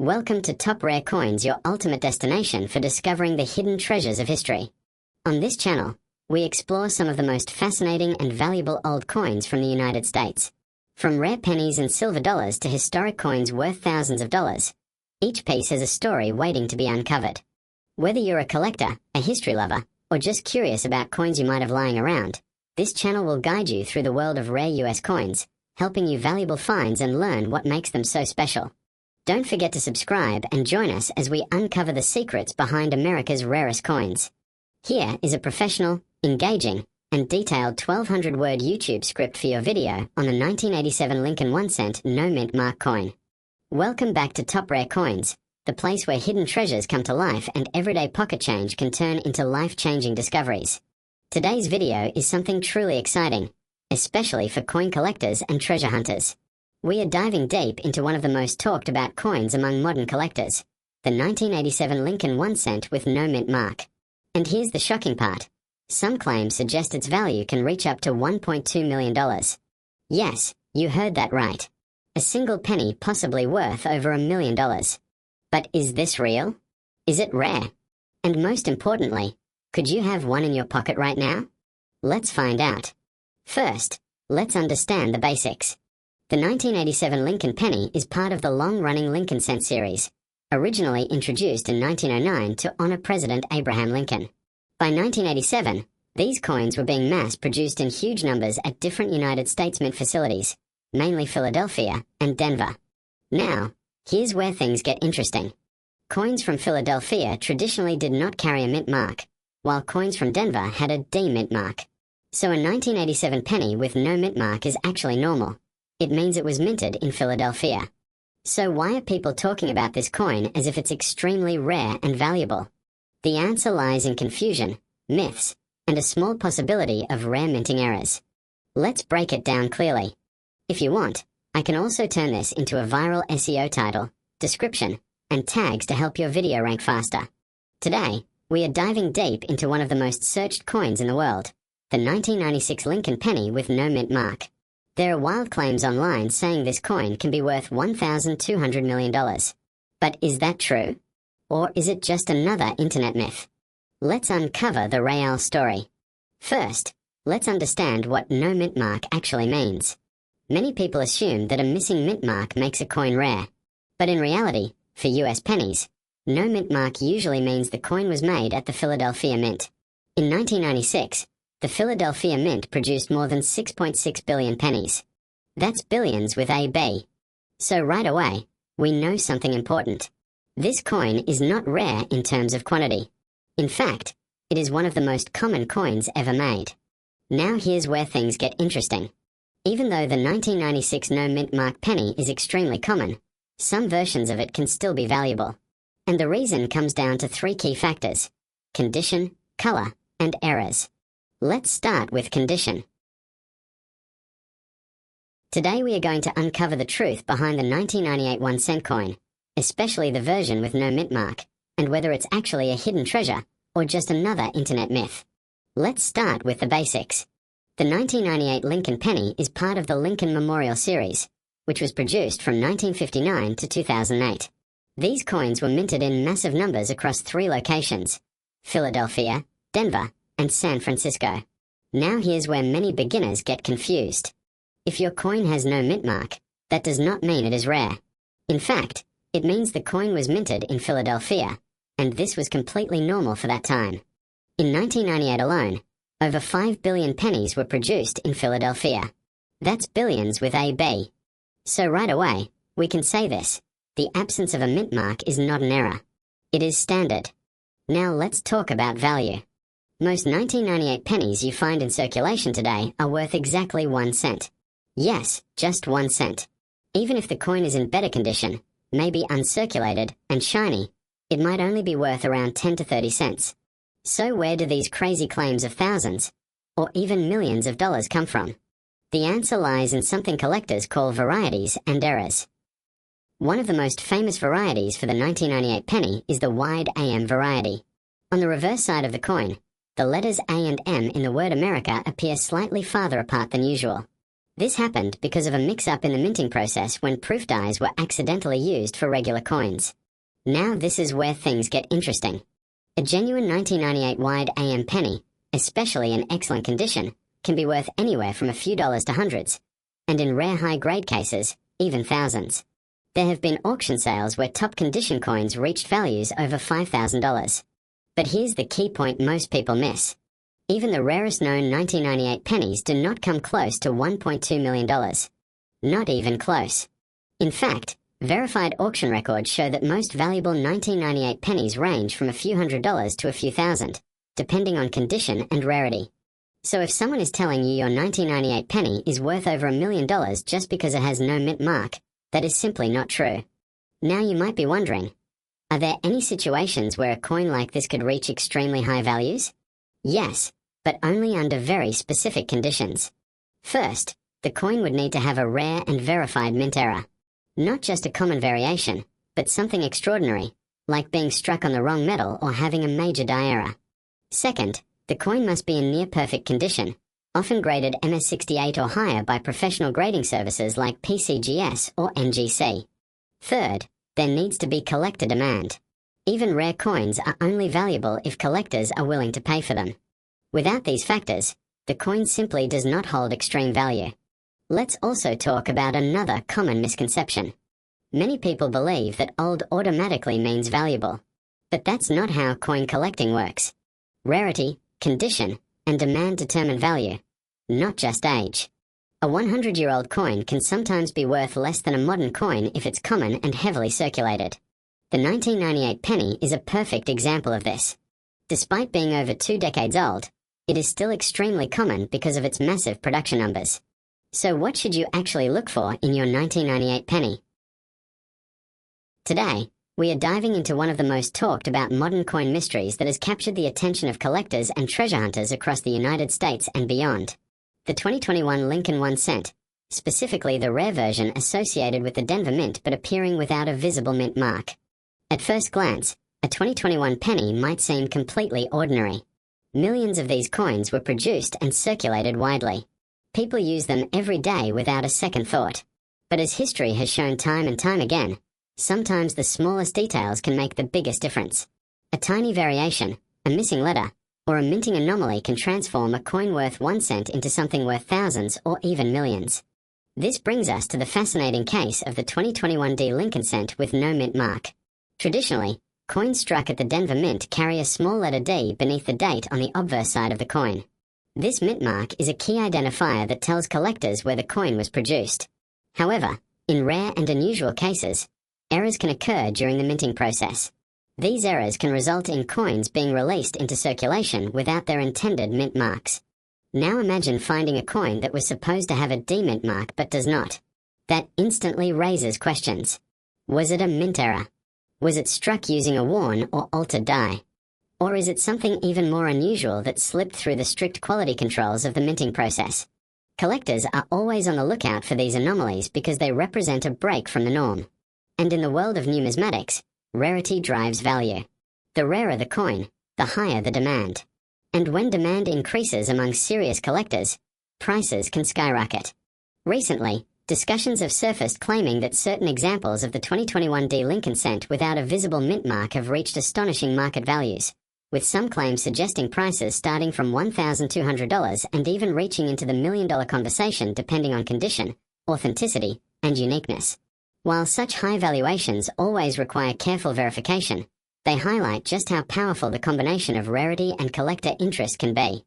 Welcome to Top Rare Coins, your ultimate destination for discovering the hidden treasures of history. On this channel, we explore some of the most fascinating and valuable old coins from the United States. From rare pennies and silver dollars to historic coins worth thousands of dollars, each piece has a story waiting to be uncovered. Whether you're a collector, a history lover, or just curious about coins you might have lying around, this channel will guide you through the world of rare US coins, helping you valuable finds and learn what makes them so special. Don't forget to subscribe and join us as we uncover the secrets behind America's rarest coins. Here is a professional, engaging, and detailed 1,200-word YouTube script for your video on the 1987 Lincoln 1-cent no-mint mark coin. Welcome back to Top Rare Coins, the place where hidden treasures come to life and everyday pocket change can turn into life-changing discoveries. Today's video is something truly exciting, especially for coin collectors and treasure hunters. We are diving deep into one of the most talked about coins among modern collectors, the 1987 Lincoln 1-cent with no mint mark. And here's the shocking part. Some claims suggest its value can reach up to $1.2 million. Yes, you heard that right. A single penny possibly worth over $1 million. But is this real? Is it rare? And most importantly, could you have one in your pocket right now? Let's find out. First, let's understand the basics. The 1987 Lincoln penny is part of the long-running Lincoln cent series, originally introduced in 1909 to honor President Abraham Lincoln. By 1987, these coins were being mass-produced in huge numbers at different United States mint facilities, mainly Philadelphia and Denver. Now, here's where things get interesting. Coins from Philadelphia traditionally did not carry a mint mark, while coins from Denver had a D mint mark. So a 1987 penny with no mint mark is actually normal. It means it was minted in Philadelphia. So why are people talking about this coin as if it's extremely rare and valuable? The answer lies in confusion, myths, and a small possibility of rare minting errors. Let's break it down clearly. If you want, I can also turn this into a viral SEO title, description, and tags to help your video rank faster. Today, we are diving deep into one of the most searched coins in the world, the 1996 Lincoln penny with no mint mark. There are wild claims online saying this coin can be worth $1,200 million. But is that true? Or is it just another internet myth? Let's uncover the real story. First, let's understand what no mint mark actually means. Many people assume that a missing mint mark makes a coin rare. But in reality, for US pennies, no mint mark usually means the coin was made at the Philadelphia Mint. In 1996, the Philadelphia Mint produced more than 6.6 billion pennies. That's billions with a B. So right away, we know something important. This coin is not rare in terms of quantity. In fact, it is one of the most common coins ever made. Now here's where things get interesting. Even though the 1996 no mint mark penny is extremely common, some versions of it can still be valuable. And the reason comes down to three key factors: condition, color, and errors. Let's start with condition. Today we are going to uncover the truth behind the 1998 1-cent coin, especially the version with no mint mark, and whether it's actually a hidden treasure or just another internet myth. Let's start with the basics. The 1998 Lincoln penny is part of the Lincoln Memorial Series, which was produced from 1959 to 2008. These coins were minted in massive numbers across three locations: Philadelphia, Denver, and San Francisco. Now here's where many beginners get confused. If your coin has no mint mark, that does not mean it is rare. In fact, it means the coin was minted in Philadelphia, and this was completely normal for that time. In 1998 alone, over 5 billion pennies were produced in Philadelphia. That's billions with a B. So right away, we can say this: the absence of a mint mark is not an error. It is standard. Now let's talk about value. Most 1998 pennies you find in circulation today are worth exactly 1 cent. Yes, just 1 cent. Even if the coin is in better condition, maybe uncirculated and shiny, it might only be worth around 10 to 30 cents. So where do these crazy claims of thousands, or even millions of dollars come from? The answer lies in something collectors call varieties and errors. One of the most famous varieties for the 1998 penny is the wide AM variety. On the reverse side of the coin, the letters A and M in the word America appear slightly farther apart than usual. This happened because of a mix-up in the minting process when proof dies were accidentally used for regular coins. Now this is where things get interesting. A genuine 1998 wide AM penny, especially in excellent condition, can be worth anywhere from a few dollars to hundreds, and in rare high-grade cases, even thousands. There have been auction sales where top-condition coins reached values over $5,000. But here's the key point most people miss. Even the rarest known 1998 pennies do not come close to $1.2 million. Not even close. In fact, verified auction records show that most valuable 1998 pennies range from a few $100s to a few thousand, depending on condition and rarity. So if someone is telling you your 1998 penny is worth over $1 million just because it has no mint mark, that is simply not true. Now you might be wondering, are there any situations where a coin like this could reach extremely high values? Yes, but only under very specific conditions. First, the coin would need to have a rare and verified mint error. Not just a common variation, but something extraordinary, like being struck on the wrong metal or having a major die error. Second, the coin must be in near-perfect condition, often graded MS68 or higher by professional grading services like PCGS or NGC. Third, there needs to be collector demand. Even rare coins are only valuable if collectors are willing to pay for them. Without these factors, the coin simply does not hold extreme value. Let's also talk about another common misconception. Many people believe that old automatically means valuable. But that's not how coin collecting works. Rarity, condition, and demand determine value, not just age. A 100-year-old coin can sometimes be worth less than a modern coin if it's common and heavily circulated. The 1998 penny is a perfect example of this. Despite being over 2 decades old, it is still extremely common because of its massive production numbers. So what should you actually look for in your 1998 penny? Today, we are diving into one of the most talked about modern coin mysteries that has captured the attention of collectors and treasure hunters across the United States and beyond. The 2021 Lincoln 1 cent, specifically the rare version associated with the Denver Mint but appearing without a visible mint mark. At first glance, a 2021 penny might seem completely ordinary. Millions of these coins were produced and circulated widely. People use them every day without a second thought. But as history has shown time and time again, sometimes the smallest details can make the biggest difference. A tiny variation, a missing letter, or a minting anomaly can transform a coin worth 1 cent into something worth thousands or even millions. This brings us to the fascinating case of the 2021 D Lincoln cent with no mint mark. Traditionally, coins struck at the Denver Mint carry a small letter D beneath the date on the obverse side of the coin. This mint mark is a key identifier that tells collectors where the coin was produced. However, in rare and unusual cases, errors can occur during the minting process. These errors can result in coins being released into circulation without their intended mint marks. Now imagine finding a coin that was supposed to have a D mint mark but does not. That instantly raises questions. Was it a mint error? Was it struck using a worn or altered die? Or is it something even more unusual that slipped through the strict quality controls of the minting process? Collectors are always on the lookout for these anomalies because they represent a break from the norm. And in the world of numismatics, rarity drives value. The rarer the coin, the higher the demand. And when demand increases among serious collectors, prices can skyrocket. Recently, discussions have surfaced claiming that certain examples of the 2021 D Lincoln cent without a visible mint mark have reached astonishing market values, with some claims suggesting prices starting from $1,200 and even reaching into the million-dollar conversation depending on condition, authenticity, and uniqueness. While such high valuations always require careful verification, they highlight just how powerful the combination of rarity and collector interest can be.